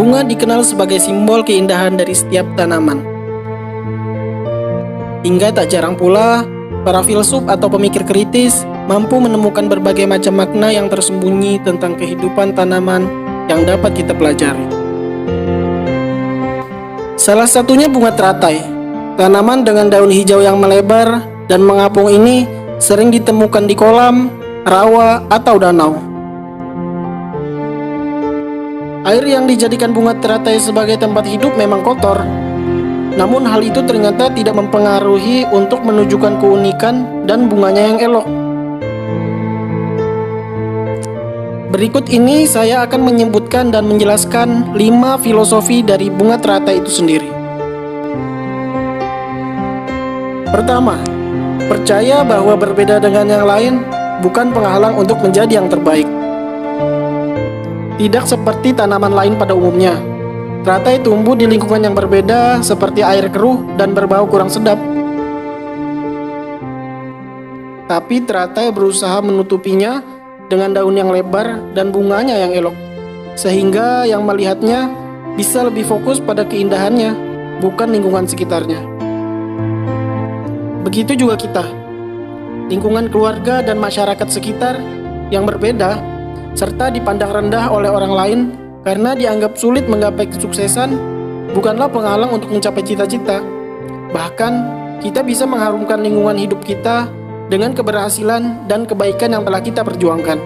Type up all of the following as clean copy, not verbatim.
Bunga dikenal sebagai simbol keindahan dari setiap tanaman. Hingga tak jarang pula, para filsuf atau pemikir kritis mampu menemukan berbagai macam makna yang tersembunyi tentang kehidupan tanaman yang dapat kita pelajari. Salah satunya bunga teratai. Tanaman dengan daun hijau yang melebar dan mengapung ini sering ditemukan di kolam, rawa, atau danau. Air yang dijadikan bunga teratai sebagai tempat hidup memang kotor. Namun hal itu ternyata tidak mempengaruhi untuk menunjukkan keunikan dan bunganya yang elok. Berikut ini saya akan menyebutkan dan menjelaskan 5 filosofi dari bunga teratai itu sendiri. Pertama, percaya bahwa berbeda dengan yang lain bukan penghalang untuk menjadi yang terbaik. Tidak seperti tanaman lain pada umumnya, teratai tumbuh di lingkungan yang berbeda seperti air keruh dan berbau kurang sedap. Tapi teratai berusaha menutupinya dengan daun yang lebar dan bunganya yang elok, sehingga yang melihatnya bisa lebih fokus pada keindahannya, bukan lingkungan sekitarnya. Begitu juga kita, lingkungan keluarga dan masyarakat sekitar yang berbeda, serta dipandang rendah oleh orang lain karena dianggap sulit menggapai kesuksesan, bukanlah penghalang untuk mencapai cita-cita. Bahkan, kita bisa mengharumkan lingkungan hidup kita dengan keberhasilan dan kebaikan yang telah kita perjuangkan.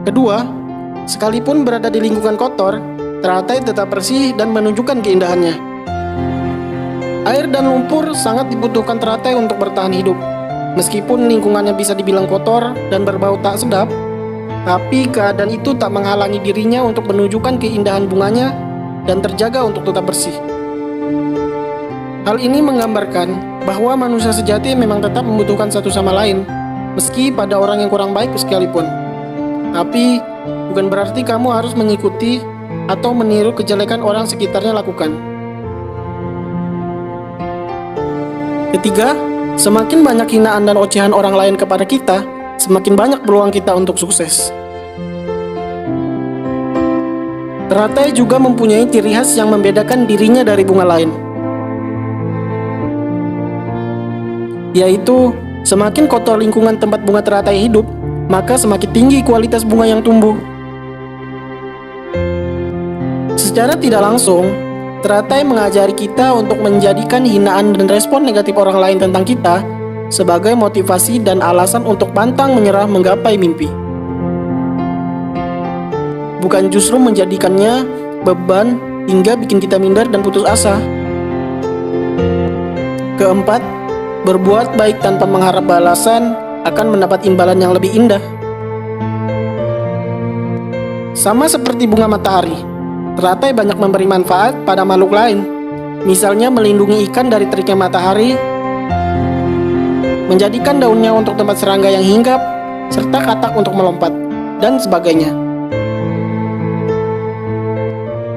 Kedua, sekalipun berada di lingkungan kotor, teratai tetap bersih dan menunjukkan keindahannya. Air dan lumpur sangat dibutuhkan teratai untuk bertahan hidup. Meskipun lingkungannya bisa dibilang kotor dan berbau tak sedap, tapi keadaan itu tak menghalangi dirinya untuk menunjukkan keindahan bunganya dan terjaga untuk tetap bersih. Hal ini menggambarkan bahwa manusia sejati memang tetap membutuhkan satu sama lain, meski pada orang yang kurang baik sekalipun. Tapi, bukan berarti kamu harus mengikuti atau meniru kejelekan orang sekitarnya lakukan. Ketiga, semakin banyak hinaan dan ocehan orang lain kepada kita, semakin banyak peluang kita untuk sukses. Teratai juga mempunyai ciri khas yang membedakan dirinya dari bunga lain, yaitu semakin kotor lingkungan tempat bunga teratai hidup, maka semakin tinggi kualitas bunga yang tumbuh. Secara tidak langsung, teratai mengajari kita untuk menjadikan hinaan dan respon negatif orang lain tentang kita sebagai motivasi dan alasan untuk pantang menyerah menggapai mimpi, bukan justru menjadikannya beban hingga bikin kita minder dan putus asa. Keempat, berbuat baik tanpa mengharap balasan akan mendapat imbalan yang lebih indah. Sama seperti bunga matahari, teratai banyak memberi manfaat pada makhluk lain, misalnya melindungi ikan dari teriknya matahari, menjadikan daunnya untuk tempat serangga yang hinggap, serta katak untuk melompat, dan sebagainya.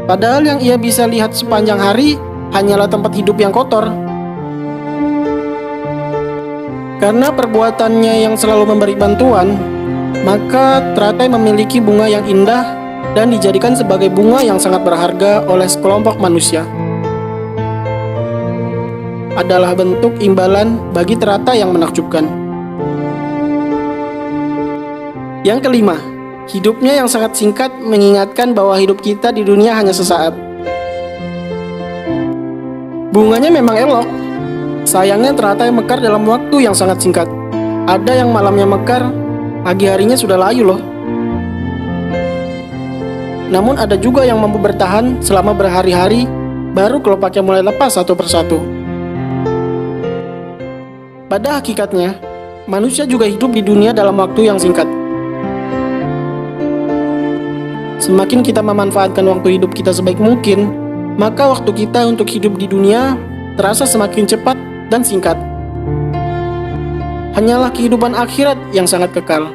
Padahal yang ia bisa lihat sepanjang hari hanyalah tempat hidup yang kotor. Karena perbuatannya yang selalu memberi bantuan, maka teratai memiliki bunga yang indah dan dijadikan sebagai bunga yang sangat berharga oleh sekelompok manusia. Adalah bentuk imbalan bagi teratai yang menakjubkan. Yang kelima, hidupnya yang sangat singkat mengingatkan bahwa hidup kita di dunia hanya sesaat. Bunganya memang elok, sayangnya teratai mekar dalam waktu yang sangat singkat. Ada yang malamnya mekar, pagi harinya sudah layu loh. Namun ada juga yang mampu bertahan selama berhari-hari, baru kelopaknya mulai lepas satu persatu. Pada hakikatnya, manusia juga hidup di dunia dalam waktu yang singkat. Semakin kita memanfaatkan waktu hidup kita sebaik mungkin, maka waktu kita untuk hidup di dunia terasa semakin cepat dan singkat. Hanyalah kehidupan akhirat yang sangat kekal.